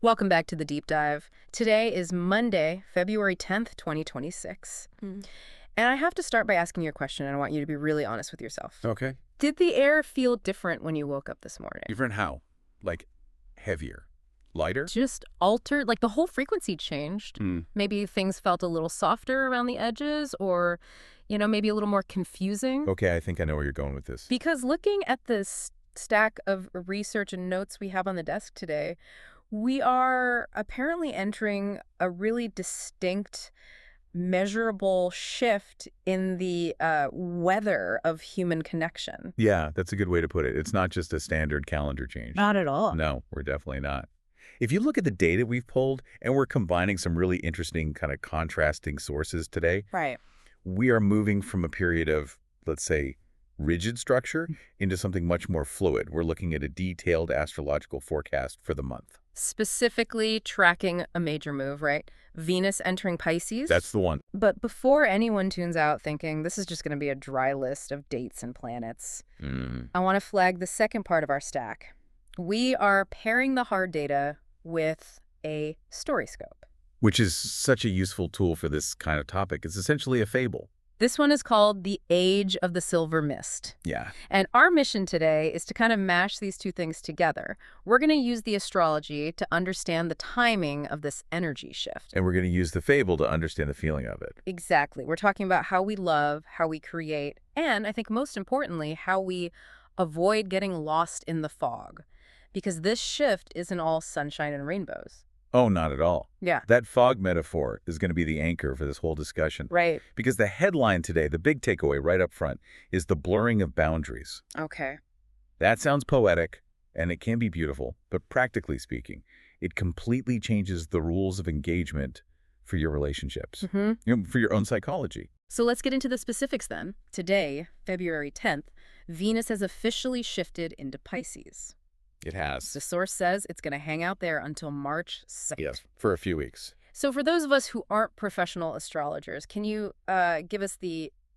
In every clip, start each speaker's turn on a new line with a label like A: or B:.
A: Welcome back to the Deep Dive. Today is Monday, February 10th, 2026. And I have to start by asking you a question, and I want you to be really honest with yourself.
B: Okay.
A: Did the air feel different when you woke up this morning?
B: Different how? Like heavier? Lighter?
A: Just altered, like the whole frequency changed. Maybe things felt a little softer around the edges, or, maybe a little more confusing.
B: Okay, I think I know where you're going with this.
A: Because looking at this stack of research and notes we have on the desk today, we are apparently entering a really distinct, measurable shift in the weather of human connection.
B: Yeah, that's a good way to put it. It's not just a standard calendar change.
A: Not at all.
B: No, we're definitely not. If you look at the data we've pulled, and we're combining some really interesting kind of contrasting sources today,
A: Right.
B: we are moving from a period of, let's say, rigid structure into something much more fluid. We're looking at a detailed astrological forecast for the month.
A: Specifically tracking a major move, right? Venus entering Pisces.
B: That's the one.
A: But before anyone tunes out thinking this is just going to be a dry list of dates and planets, I want to flag the second part of our stack. We are pairing the hard data with a StoryScope.
B: Which is such a useful tool for this kind of topic. It's essentially a fable.
A: This one is called The Age of the Silver Mist.
B: Yeah.
A: And our mission today is to kind of mash these two things together. We're going to use the astrology to understand the timing of this energy shift.
B: And we're going to use the fable to understand the feeling of it.
A: Exactly. We're talking about how we love, how we create, and I think most importantly, how we avoid getting lost in the fog. Because this shift isn't all sunshine and rainbows.
B: Oh, not at all.
A: Yeah.
B: That fog metaphor is going to be the anchor for this whole discussion.
A: Right.
B: Because the headline today, the big takeaway right up front, is the blurring of boundaries.
A: Okay.
B: That sounds poetic, and it can be beautiful, but practically speaking, it completely changes the rules of engagement for your relationships, for your own psychology.
A: So let's get into the specifics then. Today, February 10th, Venus has officially shifted into Pisces.
B: It has.
A: The source says it's going to hang out there until March 2nd.
B: Yes, for a few weeks.
A: So for those of us who aren't professional astrologers, can you give us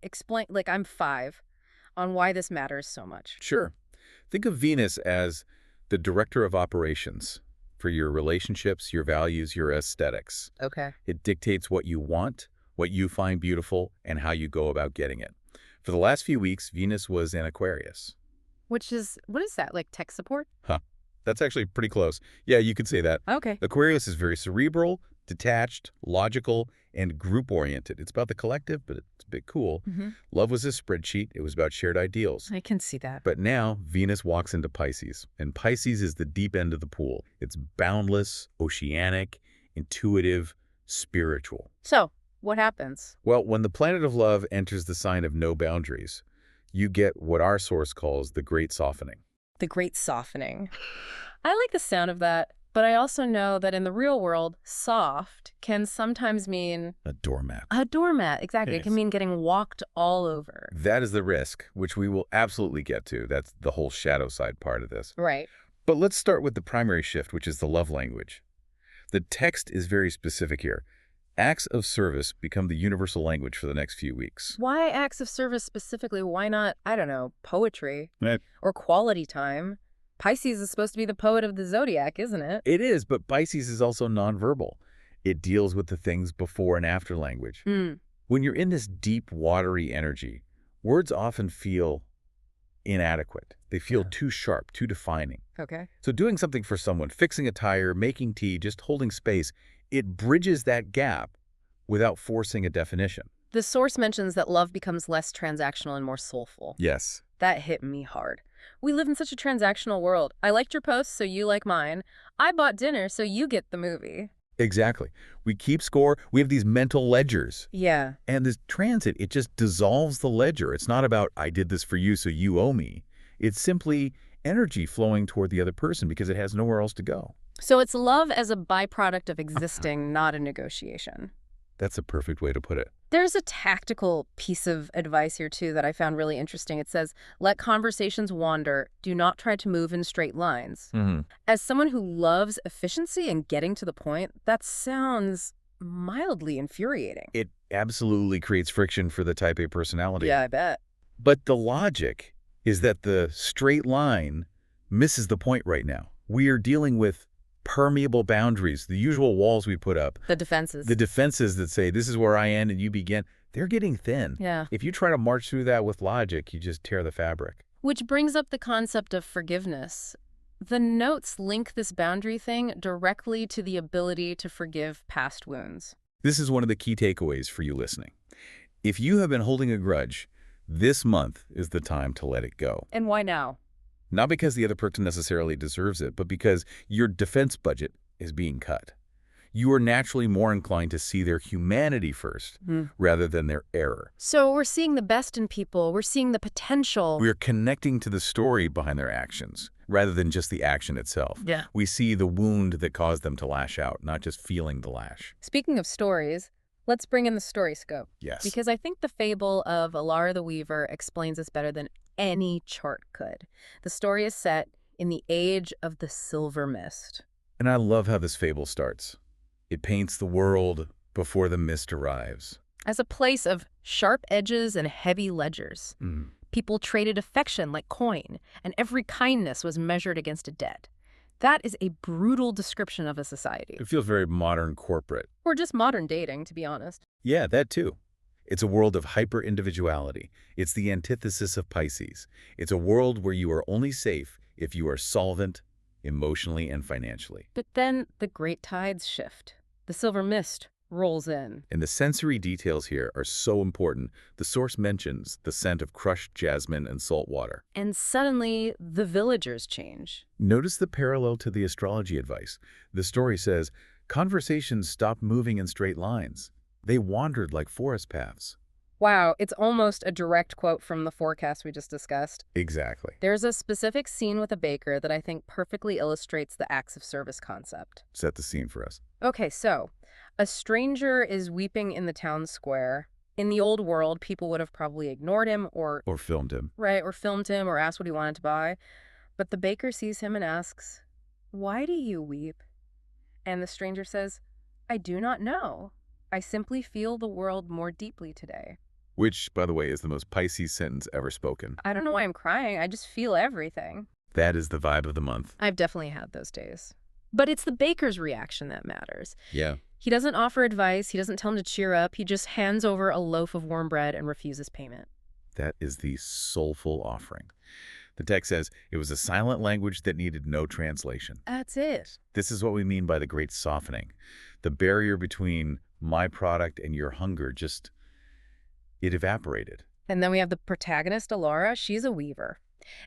A: explain, like I'm 5, on why this matters so much?
B: Sure. Think of Venus as the director of operations for your relationships, your values, your aesthetics.
A: Okay.
B: It dictates what you want, what you find beautiful, and how you go about getting it. For the last few weeks, Venus was in Aquarius.
A: What is that, like tech support?
B: That's actually pretty close. Yeah, you could say that.
A: Okay.
B: Aquarius is very cerebral, detached, logical, and group-oriented. It's about the collective, but it's a bit cool. Love was a spreadsheet. It was about shared ideals.
A: I can see that.
B: But now, Venus walks into Pisces, and Pisces is the deep end of the pool. It's boundless, oceanic, intuitive, spiritual.
A: So, what happens?
B: Well, when the planet of love enters the sign of no boundaries, you get what our source calls the great softening.
A: The great softening. I like the sound of that, but I also know that in the real world, soft can sometimes mean
B: A doormat.
A: a doormat. Exactly. It
B: Yes.
A: can mean getting walked all over.
B: That is the risk, which we will absolutely get to. That's the whole shadow side part of this.
A: Right.
B: But let's start with the primary shift, which is the love language. The text is very specific here. Acts of service become the universal language for the next few weeks.
A: Why acts of service specifically? Why not, I don't know, poetry
B: Right.
A: or quality time? Pisces is supposed to be the poet of the zodiac, isn't it?
B: It is, but Pisces is also nonverbal. It deals with the things before and after language. When you're in this deep, watery energy, words often feel inadequate. They feel too sharp, too defining.
A: Okay.
B: So doing something for someone, fixing a tire, making tea, just holding space, it bridges that gap without forcing a definition.
A: The source mentions that love becomes less transactional and more soulful.
B: Yes.
A: That hit me hard. We live in such a transactional world. I liked your post, so you like mine. I bought dinner, so you get the movie.
B: Exactly. We keep score. We have these mental ledgers.
A: Yeah.
B: And this transit, it just dissolves the ledger. It's not about, I did this for you, so you owe me. It's simply energy flowing toward the other person because it has nowhere else to go.
A: So it's love as a byproduct of existing, not a negotiation.
B: That's a perfect way to put it.
A: There's a tactical piece of advice here, too, that I found really interesting. It says, let conversations wander. Do not try to move in straight lines. As someone who loves efficiency and getting to the point, that sounds mildly infuriating.
B: It absolutely creates friction for the type A personality.
A: Yeah, I bet.
B: But the logic is that the straight line misses the point right now. We are dealing with Permeable boundaries, the usual walls we put up,
A: The defenses.
B: the defenses that say, this is where I end and you begin, they're getting thin.
A: Yeah.
B: If you try to march through that with logic, you just tear the fabric.
A: Which brings up the concept of forgiveness. The notes link this boundary thing directly to the ability to forgive past wounds.
B: This is one of the key takeaways for you listening. If you have been holding a grudge, this month is the time to let it go.
A: And why now?
B: Not because the other person necessarily deserves it, but because your defense budget is being cut. You are naturally more inclined to see their humanity first rather than their error.
A: So we're seeing the best in people. We're seeing the potential.
B: We're connecting to the story behind their actions rather than just the action itself.
A: Yeah.
B: We see the wound that caused them to lash out, not just feeling the lash.
A: Speaking of stories, let's bring in the StoryScope.
B: Yes.
A: Because I think the fable of Alara the Weaver explains this better than any chart could. The story is set in the age of the Silver Mist.
B: And I love how this fable starts. It paints the world before the mist arrives.
A: As a place of sharp edges and heavy ledgers. People traded affection like coin, and every kindness was measured against a debt. That is a brutal description of a society.
B: It feels very modern corporate.
A: Or just modern dating, to be honest.
B: Yeah, that too. It's a world of hyper-individuality. It's the antithesis of Pisces. It's a world where you are only safe if you are solvent, emotionally and financially.
A: But then the great tides shift. The silver mist rolls in.
B: And the sensory details here are so important. The source mentions the scent of crushed jasmine and salt water.
A: And suddenly, the villagers change.
B: Notice the parallel to the astrology advice. The story says, conversations stopped moving in straight lines. They wandered like forest paths.
A: Wow, it's almost a direct quote from the forecast we just discussed.
B: Exactly.
A: There's a specific scene with a baker that I think perfectly illustrates the acts of service concept.
B: Set the scene for us.
A: Okay, so a stranger is weeping in the town square. In the old world, people would have probably ignored him or
B: filmed him.
A: Right, or filmed him or asked what he wanted to buy. But the baker sees him and asks, "Why do you weep?" And the stranger says, "I do not know. I simply feel the world more deeply today."
B: Which, by the way, is the most Pisces sentence ever spoken.
A: I don't know why I'm crying. I just feel everything.
B: That is the vibe of the month.
A: I've definitely had those days. But it's the baker's reaction that matters.
B: Yeah.
A: He doesn't offer advice. He doesn't tell him to cheer up. He just hands over a loaf of warm bread and refuses payment.
B: That is the soulful offering. The text says, it was a silent language that needed no translation.
A: That's it.
B: This is what we mean by the great softening. The barrier between my product and your hunger it evaporated.
A: And then we have the protagonist, Alara. She's a weaver.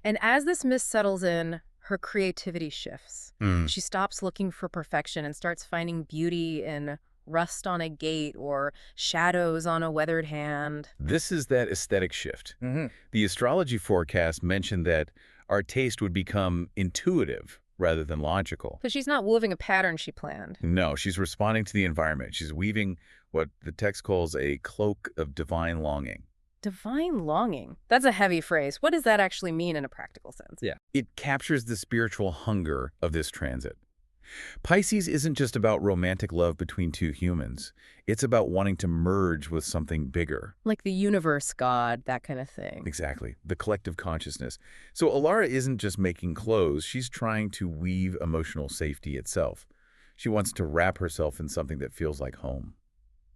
A: And as this mist settles in, her creativity shifts. She stops looking for perfection and starts finding beauty in rust on a gate or shadows on a weathered hand.
B: This is that aesthetic shift. The astrology forecast mentioned that our taste would become intuitive rather than logical.
A: So she's not weaving a pattern she planned.
B: No, she's responding to the environment. She's weaving what the text calls a cloak of divine longing.
A: Divine longing. That's a heavy phrase. What does that actually mean in a practical sense?
B: Yeah. It captures the spiritual hunger of this transit. Pisces isn't just about romantic love between two humans. It's about wanting to merge with something bigger.
A: Like the universe, God, that kind of thing.
B: Exactly. The collective consciousness. So Alara isn't just making clothes. She's trying to weave emotional safety itself. She wants to wrap herself in something that feels like home.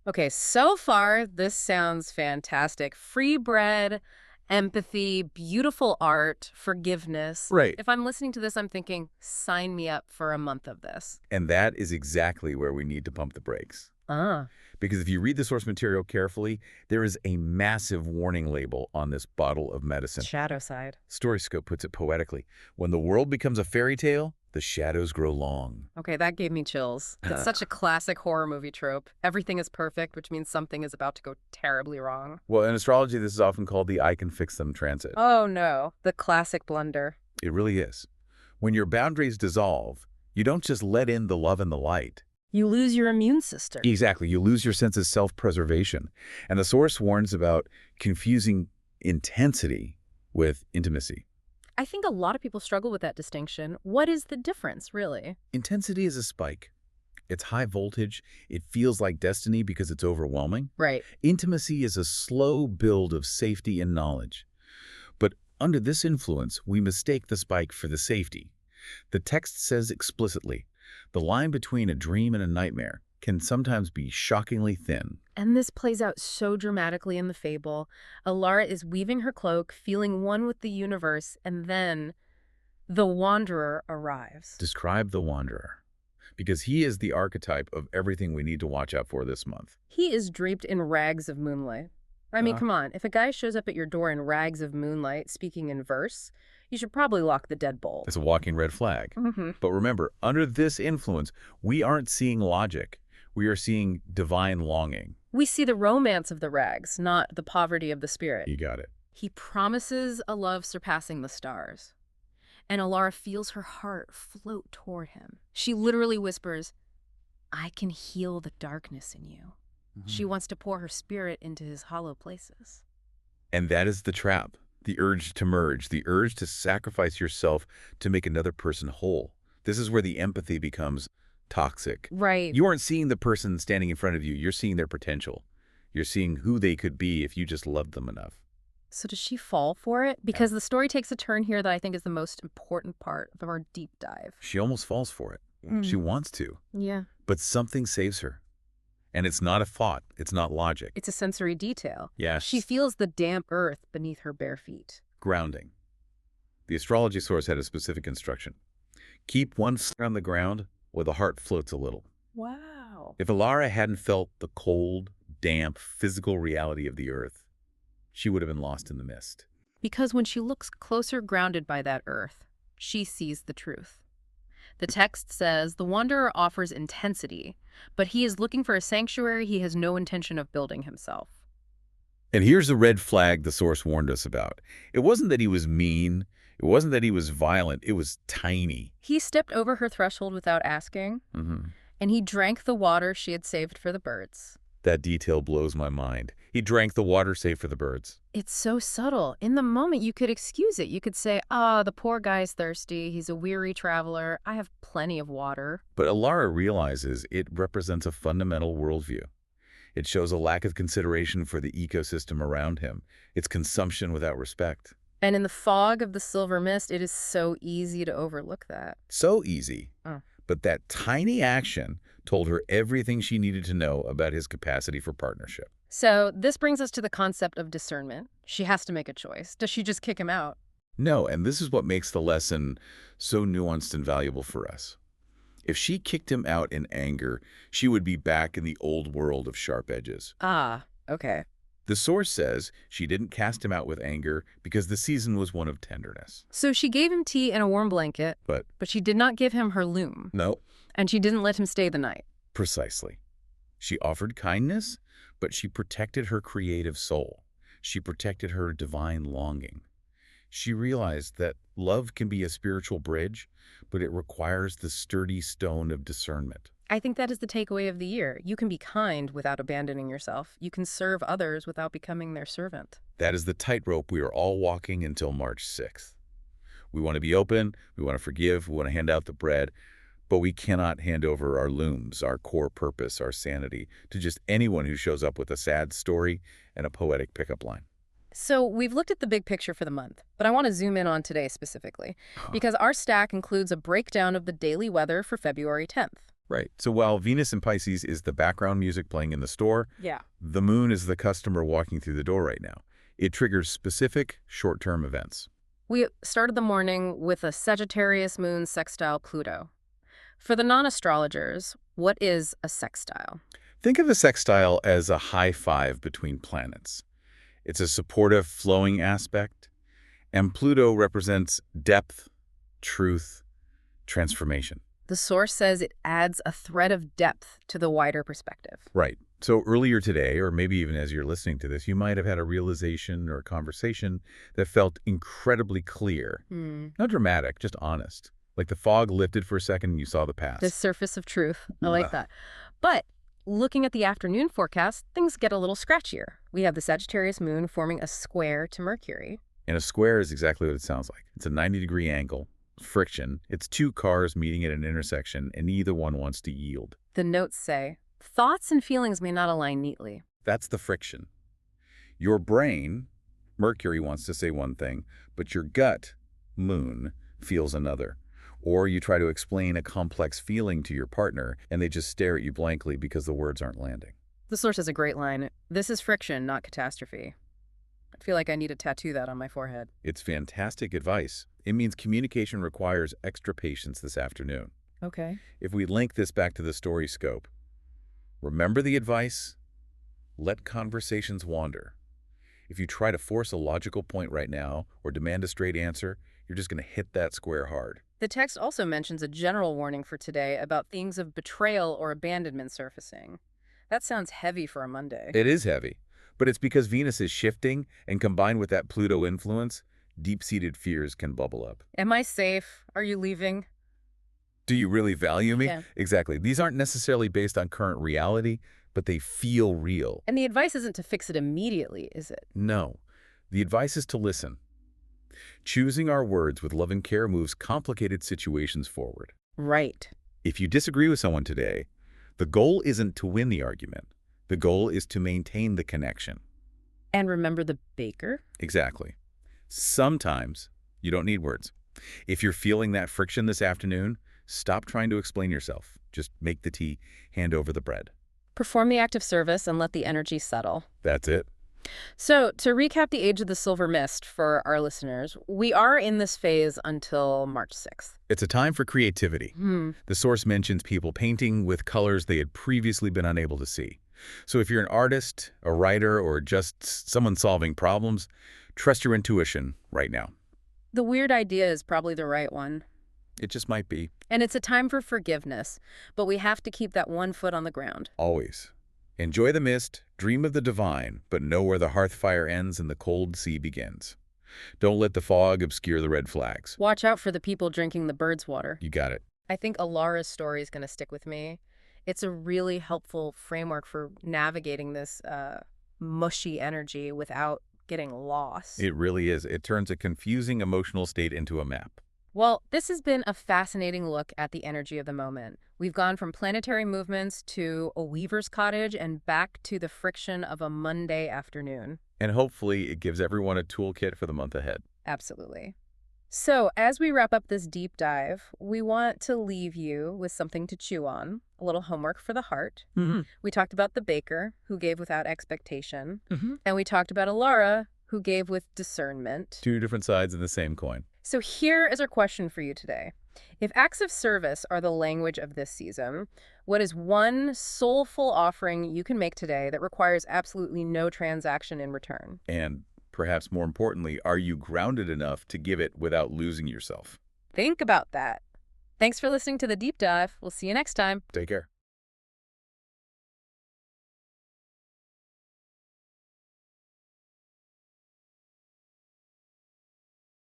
A: Okay, so far, this sounds fantastic. Free bread, empathy, beautiful art, forgiveness.
B: Right.
A: If I'm listening to this, I'm thinking, sign me up for a month of this.
B: And that is exactly where we need to pump the brakes. Because if you read the source material carefully, there is a massive warning label on this bottle of medicine.
A: Shadow side.
B: StoryScope puts it poetically. When the world becomes a fairy tale, the shadows grow long.
A: Okay, that gave me chills. It's such a classic horror movie trope. Everything is perfect, which means something is about to go terribly wrong.
B: Well, in astrology, this is often called the I can fix them transit.
A: Oh no, the classic blunder.
B: It really is. When your boundaries dissolve, you don't just let in the love and the light.
A: You lose your immune system.
B: Exactly. You lose your sense of self-preservation. And the source warns about confusing intensity with intimacy.
A: I think a lot of people struggle with that distinction. What is the difference, really?
B: Intensity is a spike. It's high voltage. It feels like destiny because it's overwhelming.
A: Right.
B: Intimacy is a slow build of safety and knowledge. But under this influence, we mistake the spike for the safety. The text says explicitly, The line between a dream and a nightmare can sometimes be shockingly thin.
A: And this plays out so dramatically in the fable. Alara is weaving her cloak, feeling one with the universe, and then the Wanderer arrives.
B: Describe the wanderer, because he is the archetype of everything we need to watch out for this month.
A: He is draped in rags of moonlight. I mean, come on, if a guy shows up at your door in rags of moonlight, speaking in verse, you should probably lock the deadbolt.
B: It's a walking red flag. But remember, under this influence, we aren't seeing logic. We are seeing divine longing.
A: We see the romance of the rags, not the poverty of the spirit.
B: You got it.
A: He promises a love surpassing the stars. And Alara feels her heart float toward him. She literally whispers, "I can heal the darkness in you." She wants to pour her spirit into his hollow places.
B: And that is the trap. The urge to merge, the urge to sacrifice yourself to make another person whole. This is where the empathy becomes toxic.
A: Right.
B: You aren't seeing the person standing in front of you. You're seeing their potential. You're seeing who they could be if you just loved them enough.
A: So does she fall for it? Because the story takes a turn here that I think is the most important part of our deep dive.
B: She almost falls for it. She wants to.
A: Yeah.
B: But something saves her. And it's not a thought. It's not logic.
A: It's a sensory detail.
B: Yes.
A: She feels the damp earth beneath her bare feet.
B: Grounding. The astrology source had a specific instruction. Keep one finger on the ground where the heart floats a little.
A: Wow.
B: If Alara hadn't felt the cold, damp, physical reality of the earth, she would have been lost in the mist.
A: Because when she looks closer grounded by that earth, she sees the truth. The text says the wanderer offers intensity, but he is looking for a sanctuary he has no intention of building himself.
B: And here's the red flag the source warned us about. It wasn't that he was mean. It wasn't that he was violent. It was tiny.
A: He stepped over her threshold without asking, and he drank the water she had saved for the birds.
B: That detail blows my mind. He drank the water saved for the birds.
A: It's so subtle. In the moment, you could excuse it. You could say, the poor guy's thirsty. He's a weary traveler. I have plenty of water.
B: But Alara realizes it represents a fundamental worldview. It shows a lack of consideration for the ecosystem around him. It's consumption without respect.
A: And in the fog of the silver mist, it is so easy to overlook that.
B: So easy. But that tiny action told her everything she needed to know about his capacity for partnership.
A: So this brings us to the concept of discernment. She has to make a choice. Does she just kick him out?
B: No, and this is what makes the lesson so nuanced and valuable for us. If she kicked him out in anger, she would be back in the old world of sharp edges.
A: Okay.
B: The source says she didn't cast him out with anger because the season was one of tenderness.
A: So she gave him tea and a warm blanket,
B: But
A: she did not give him her loom.
B: no,
A: And she didn't let him stay the night.
B: precisely. She offered kindness, but she protected her creative soul. She protected her divine longing. She realized that love can be a spiritual bridge, but it requires the sturdy stone of discernment.
A: I think that is the takeaway of the year. You can be kind without abandoning yourself. You can serve others without becoming their servant.
B: That is the tightrope we are all walking until March 6th. We want to be open, we want to forgive, we want to hand out the bread, but we cannot hand over our looms, our core purpose, our sanity, to just anyone who shows up with a sad story and a poetic pickup line.
A: So we've looked at the big picture for the month, but I want to zoom in on today specifically, because our stack includes a breakdown of the daily weather for February 10th.
B: Right. So while Venus in Pisces is the background music playing in the store, the moon is the customer walking through the door right now. It triggers specific short-term events.
A: We started the morning with a Sagittarius moon sextile Pluto. For the non-astrologers, what is a sextile?
B: Think of a sextile as a high five between planets. It's a supportive, flowing aspect, and Pluto represents depth, truth, transformation.
A: The source says it adds a thread of depth to the wider perspective.
B: Right. So earlier today, or maybe even as you're listening to this, you might have had a realization or a conversation that felt incredibly clear. Not dramatic, just honest. Like the fog lifted for a second and you saw the past.
A: The surface of truth. I like that. But looking at the afternoon forecast, things get a little scratchier. We have the Sagittarius moon forming a square to Mercury.
B: And a square is exactly what it sounds like. It's a 90-degree angle. Friction. It's two cars meeting at an intersection, and neither one wants to yield.
A: The notes say, thoughts and feelings may not align neatly.
B: That's the friction. Your brain, Mercury, wants to say one thing, but your gut, Moon, feels another. Or you try to explain a complex feeling to your partner, and they just stare at you blankly because the words aren't landing.
A: The source has a great line. This is friction, not catastrophe. I feel like I need to tattoo that on my forehead.
B: It's fantastic advice. It means communication requires extra patience this afternoon.
A: Okay.
B: If we link this back to the StoryScope, remember the advice? Let conversations wander. If you try to force a logical point right now or demand a straight answer, you're just going to hit that square hard.
A: The text also mentions a general warning for today about themes of betrayal or abandonment surfacing. That sounds heavy for a Monday.
B: It is heavy, but it's because Venus is shifting, and combined with that Pluto influence, deep-seated fears can bubble up.
A: Am I safe? Are you leaving?
B: Do you really value me?
A: Yeah.
B: Exactly. These aren't necessarily based on current reality, but they feel real.
A: And the advice isn't to fix it immediately, is it?
B: No. The advice is to listen. Choosing our words with love and care moves complicated situations forward.
A: Right.
B: If you disagree with someone today, the goal isn't to win the argument. The goal is to maintain the connection.
A: And remember the baker?
B: Exactly. Sometimes you don't need words. If you're feeling that friction this afternoon, stop trying to explain yourself. Just make the tea, hand over the bread.
A: Perform the act of service and let the energy settle.
B: That's it.
A: So, to recap the Age of the Silver Mist for our listeners, we are in this phase until March 6th.
B: It's a time for creativity. The source mentions people painting with colors they had previously been unable to see. So if you're an artist, a writer, or just someone solving problems, trust your intuition right now.
A: The weird idea is probably the right one.
B: It just might be.
A: And it's a time for forgiveness, but we have to keep that one foot on the ground.
B: Always. Enjoy the mist, dream of the divine, but know where the hearth fire ends and the cold sea begins. Don't let the fog obscure the red flags.
A: Watch out for the people drinking the bird's water.
B: You got it.
A: I think Alara's story is going to stick with me. It's a really helpful framework for navigating this mushy energy without getting lost.
B: It really is. It turns a confusing emotional state into a map.
A: Well, this has been a fascinating look at the energy of the moment. We've gone from planetary movements to a weaver's cottage and back to the friction of a Monday afternoon.
B: And hopefully it gives everyone a toolkit for the month ahead.
A: Absolutely. So, as we wrap up this deep dive, we want to leave you with something to chew on, a little homework for the heart. We talked about the baker, who gave without expectation, and we talked about Alara, who gave with discernment.
B: Two different sides of the same coin.
A: So here is our question for you today. If acts of service are the language of this season, what is one soulful offering you can make today that requires absolutely no transaction in return?
B: And perhaps more importantly, are you grounded enough to give it without losing yourself?
A: Think about that. Thanks for listening to The Deep Dive. We'll see you next time.
B: Take care.